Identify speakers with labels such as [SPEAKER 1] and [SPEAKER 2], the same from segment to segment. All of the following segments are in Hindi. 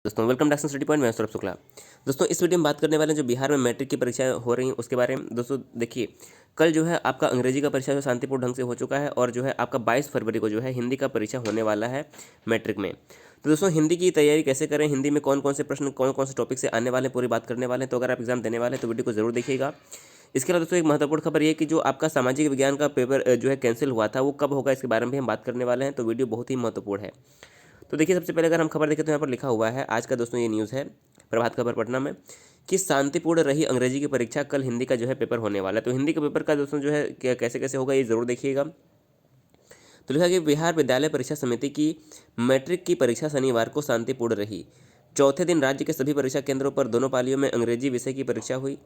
[SPEAKER 1] दोस्तों वेलकम टू स्टडी पॉइंट। मैं सौरभ शुक्ला। दोस्तों इस वीडियो में बात करने वाले हैं जो बिहार में मैट्रिक की परीक्षाएं हो रही हैं उसके बारे में। दोस्तों देखिए, कल जो है आपका अंग्रेजी का परीक्षा जो शांतिपूर्ण ढंग से हो चुका है और जो है आपका 22 फरवरी को जो है हिंदी का परीक्षा होने वाला है मैट्रिक में। तो दोस्तों हिंदी की तैयारी कैसे करें, हिंदी में कौन कौन से प्रश्न कौन कौन से टॉपिक से आने वाले, पूरी बात करने वाले हैं। तो अगर आप एग्जाम देने वाले हैं तो वीडियो को जरूर देखिएगा। इसके अलावा दोस्तों एक महत्वपूर्ण खबर ये है कि जो आपका सामाजिक विज्ञान का पेपर जो है कैंसिल हुआ था वो कब होगा, इसके बारे में भी हम बात करने वाले हैं। तो वीडियो बहुत ही महत्वपूर्ण है। तो देखिए, सबसे पहले अगर हम खबर देखें तो यहाँ पर लिखा हुआ है, आज का दोस्तों ये न्यूज़ है प्रभात खबर पटना में, कि शांतिपूर्ण रही अंग्रेजी की परीक्षा, कल हिंदी का जो है पेपर होने वाला है। तो हिंदी के पेपर का दोस्तों जो है कैसे कैसे होगा ये जरूर देखिएगा। तो लिखा कि बिहार विद्यालय परीक्षा समिति की मैट्रिक की परीक्षा शनिवार को शांतिपूर्ण रही। चौथे दिन राज्य के सभी परीक्षा केंद्रों पर दोनों पालियों में अंग्रेजी विषय की परीक्षा हुई।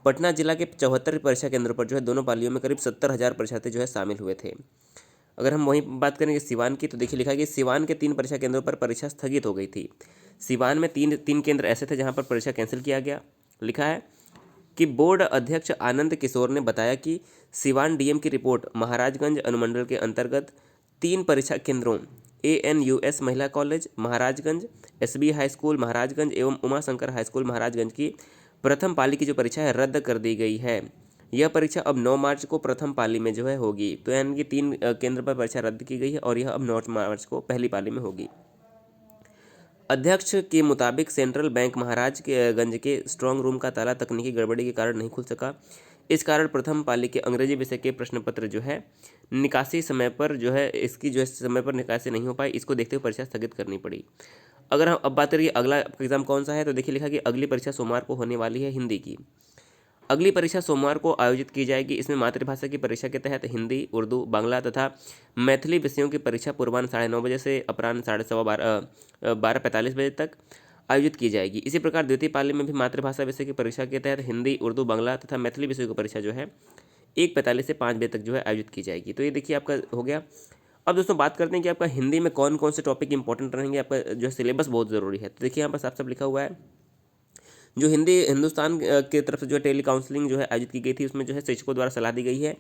[SPEAKER 1] पटना जिला के 74 परीक्षा केंद्रों पर जो है दोनों पालियों में करीब 70,000 परीक्षार्थी जो है शामिल हुए थे। अगर हम वहीं बात करेंगे सिवान की, तो देखिए लिखा है कि सिवान के 3 परीक्षा केंद्रों पर परीक्षा स्थगित हो गई थी। सिवान में तीन केंद्र ऐसे थे जहां पर परीक्षा कैंसिल किया गया। लिखा है कि बोर्ड अध्यक्ष आनंद किशोर ने बताया कि सिवान डीएम की रिपोर्ट महाराजगंज अनुमंडल के अंतर्गत 3 परीक्षा केंद्रों ANUS महिला college Maharajganj, SB high school Maharajganj एवं उमाशंकर हाई स्कूल महाराजगंज की प्रथम पाली की जो परीक्षा है रद्द कर दी गई है। यह परीक्षा अब 9 मार्च को प्रथम पाली में जो है होगी। तो यानी कि 3 केंद्र पर परीक्षा रद्द की गई है और यह अब 9 मार्च को पहली पाली में होगी। अध्यक्ष के मुताबिक सेंट्रल बैंक महाराज के गंज के स्ट्रांग रूम का ताला तकनीकी गड़बड़ी के कारण नहीं खुल सका। इस कारण प्रथम पाली के अंग्रेजी विषय के प्रश्न पत्र जो है निकासी समय पर जो है इसकी जो है समय पर निकासी नहीं हो पाई। इसको देखते हुए परीक्षा स्थगित करनी पड़ी। अगर हम अब बात करिए अगला एग्जाम कौन सा है, तो देखिए लिखा कि अगली परीक्षा सोमवार को होने वाली है हिंदी की। अगली परीक्षा सोमवार को आयोजित की जाएगी। इसमें मातृभाषा की परीक्षा के तहत हिंदी, उर्दू, बांग्ला तथा मैथिली विषयों की परीक्षा पूर्वाह्न 9:30 बजे से अपराह्न 12:45 बजे तक आयोजित की जाएगी। इसी प्रकार द्वितीय पाली में भी मातृभाषा विषय की परीक्षा के तहत हिंदी, उर्दू, बांग्ला तथा मैथिली विषयों की परीक्षा जो है 1:45 से 5 बजे तक जो है आयोजित की जाएगी। तो ये देखिए आपका हो गया। अब दोस्तों बात करते हैं कि आपका हिंदी में कौन कौन से टॉपिक इंपॉर्टेंट रहेंगे, आपका जो है सिलेबस बहुत ज़रूरी है। तो देखिए यहाँ पर साफ साफ लिखा हुआ है, जो हिंदुस्तान की तरफ से जो टेली काउंसलिंग जो है आयोजित की गई थी उसमें जो है शिक्षकों द्वारा सलाह दी गई है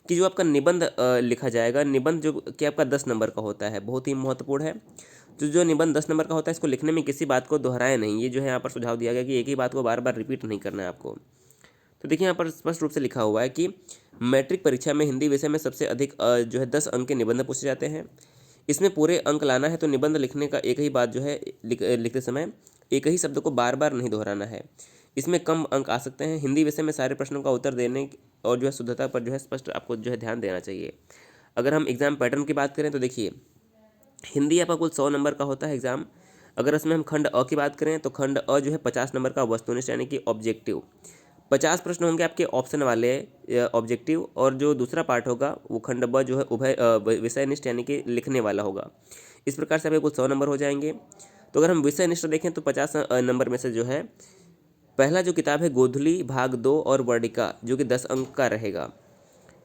[SPEAKER 1] कि जो आपका निबंध लिखा जाएगा, निबंध जो कि आपका 10 नंबर का होता है, बहुत ही महत्वपूर्ण है। जो निबंध 10 नंबर का होता है इसको लिखने में किसी बात को दोहराए नहीं। ये जो है यहाँ पर सुझाव दिया गया कि एक ही बात को बार बार रिपीट नहीं करना है आपको। तो देखिए यहाँ पर स्पष्ट रूप से लिखा हुआ है कि मैट्रिक परीक्षा में हिंदी विषय में सबसे अधिक जो है 10 अंक के निबंध पूछे जाते हैं। इसमें पूरे अंक लाना है तो निबंध लिखने का एक ही बात जो है लिखते समय एक ही शब्द को बार बार नहीं दोहराना है। इसमें कम अंक आ सकते हैं। हिंदी विषय में सारे प्रश्नों का उत्तर देने और जो है शुद्धता पर जो है स्पष्ट आपको जो है ध्यान देना चाहिए। अगर हम एग्जाम पैटर्न की बात करें तो देखिए, हिंदी आपका कुल 100 नंबर का होता है एग्जाम। अगर इसमें हम खंड अ की बात करें तो खंड अ जो है 50 नंबर का वस्तुनिष्ठ यानी कि ऑब्जेक्टिव, 50 प्रश्न होंगे आपके ऑप्शन वाले ऑब्जेक्टिव, और जो दूसरा पार्ट होगा वो खंड ब जो है उभय विषयनिष्ठ यानी कि लिखने वाला होगा। इस प्रकार से आपके कुल 100 नंबर हो जाएंगे। तो अगर हम विषयनिष्ठ देखें तो 50 नंबर में से जो है पहला जो किताब है गोधली भाग 2 और वर्णिका जो कि 10 अंक का रहेगा।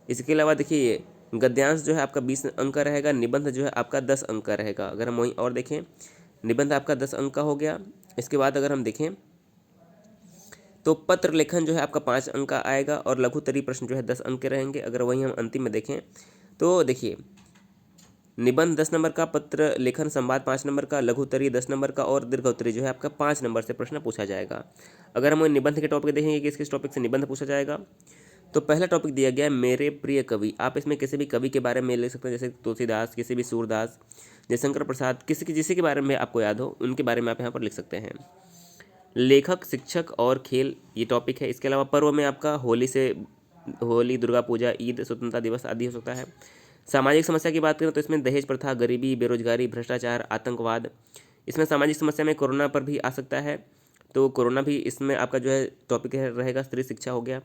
[SPEAKER 1] इसके अलावा देखिए गद्यांश जो है आपका 20 अंक का रहेगा, निबंध जो है आपका 10 अंक का रहेगा। अगर हम वहीं और देखें, निबंध आपका 10 अंक का हो गया। इसके बाद अगर हम देखें तो पत्र लेखन जो है आपका 5 अंक का आएगा और लघुत्तरी प्रश्न जो है 10 अंक के रहेंगे। अगर वहीं हम अंतिम में देखें तो देखिए निबंध 10 नंबर का, पत्र लेखन संवाद 5 नंबर का, लघुत्तरी 10 नंबर का और दीर्घोत्तरी जो है आपका 5 नंबर से प्रश्न पूछा जाएगा। अगर हम निबंध के टॉपिक देखेंगे कि किस टॉपिक से निबंध पूछा जाएगा, तो पहला टॉपिक दिया गया है मेरे प्रिय कवि। आप इसमें किसी भी कवि के बारे में लिख सकते हैं, जैसे तुलसीदास, किसी भी सूरदास, जयशंकर प्रसाद, किसी के बारे में आपको याद हो उनके बारे में आप यहाँ पर लिख सकते हैं। लेखक, शिक्षक और खेल ये टॉपिक है। इसके अलावा पर्व में आपका होली, दुर्गा पूजा, ईद, स्वतंत्रता दिवस आदि हो सकता है। सामाजिक समस्या की बात करें तो इसमें दहेज प्रथा, गरीबी, बेरोजगारी, भ्रष्टाचार, आतंकवाद, इसमें सामाजिक समस्या में कोरोना पर भी आ सकता है। तो कोरोना भी इसमें आपका जो है टॉपिक रहेगा। स्त्री शिक्षा हो गया।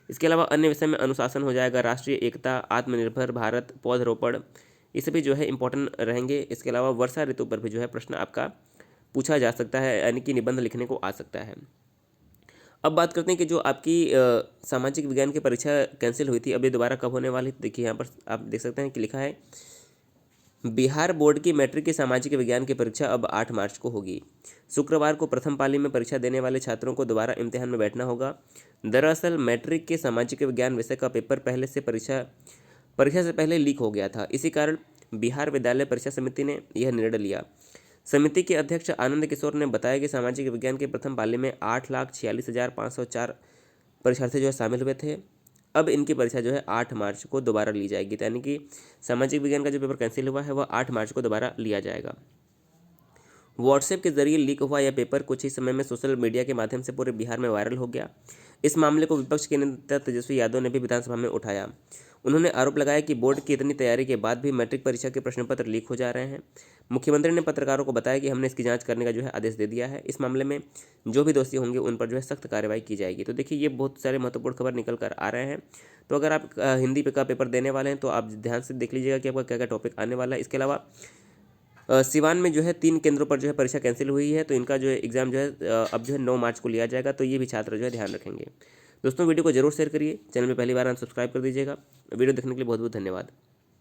[SPEAKER 1] इसके अलावा अन्य विषय में अनुशासन हो जाएगा, राष्ट्रीय एकता, आत्मनिर्भर भारत, पौधरोपण, ये सभी जो है इंपॉर्टेंट रहेंगे। इसके अलावा वर्षा ऋतु पर भी जो है प्रश्न आपका पूछा जा सकता है, यानी कि निबंध लिखने को आ सकता है। अब बात करते हैं कि जो आपकी सामाजिक विज्ञान की परीक्षा कैंसिल हुई थी, अब ये दोबारा कब होने वाली। देखिए यहाँ पर आप देख सकते हैं कि लिखा है बिहार बोर्ड की मैट्रिक की सामाजिक विज्ञान की परीक्षा अब 8 मार्च को होगी। शुक्रवार को प्रथम पाली में परीक्षा देने वाले छात्रों को दोबारा इम्तिहान में बैठना होगा। दरअसल मैट्रिक के सामाजिक विज्ञान विषय का पेपर परीक्षा से पहले लीक हो गया था। इसी कारण बिहार विद्यालय परीक्षा समिति ने यह निर्णय लिया। समिति के अध्यक्ष आनंद किशोर ने बताया कि सामाजिक विज्ञान के प्रथम पाली में 8,46,504 परीक्षार्थी जो है शामिल हुए थे। अब इनकी परीक्षा जो है 8 मार्च को दोबारा ली जाएगी, यानी कि सामाजिक विज्ञान का जो पेपर कैंसिल हुआ है वह 8 मार्च को दोबारा लिया जाएगा। व्हाट्सएप के जरिए लीक हुआ यह पेपर कुछ ही समय में सोशल मीडिया के माध्यम से पूरे बिहार में वायरल हो गया। इस मामले को विपक्ष के नेता तेजस्वी यादव ने भी विधानसभा में उठाया। उन्होंने आरोप लगाया कि बोर्ड की इतनी तैयारी के बाद भी मैट्रिक परीक्षा के प्रश्न पत्र लीक हो जा रहे हैं। मुख्यमंत्री ने पत्रकारों को बताया कि हमने इसकी जांच करने का जो है आदेश दे दिया है। इस मामले में जो भी दोषी होंगे उन पर जो है सख्त कार्रवाई की जाएगी। तो देखिए, ये बहुत सारे महत्वपूर्ण खबर निकल कर आ रहे हैं। तो अगर आप हिंदी का पेपर देने वाले हैं तो आप ध्यान से देख लीजिएगा कि आपका क्या क्या टॉपिक आने वाला है। इसके अलावा सिवान में जो है 3 केंद्रों पर जो है परीक्षा कैंसिल हुई है, तो इनका जो है एग्ज़ाम जो है अब जो है 9 मार्च को लिया जाएगा। तो ये भी छात्र जो है ध्यान रखेंगे। दोस्तों, वीडियो को जरूर शेयर करिए। चैनल में पहली बार आप सब्सक्राइब कर दीजिएगा। वीडियो देखने के लिए बहुत बहुत धन्यवाद।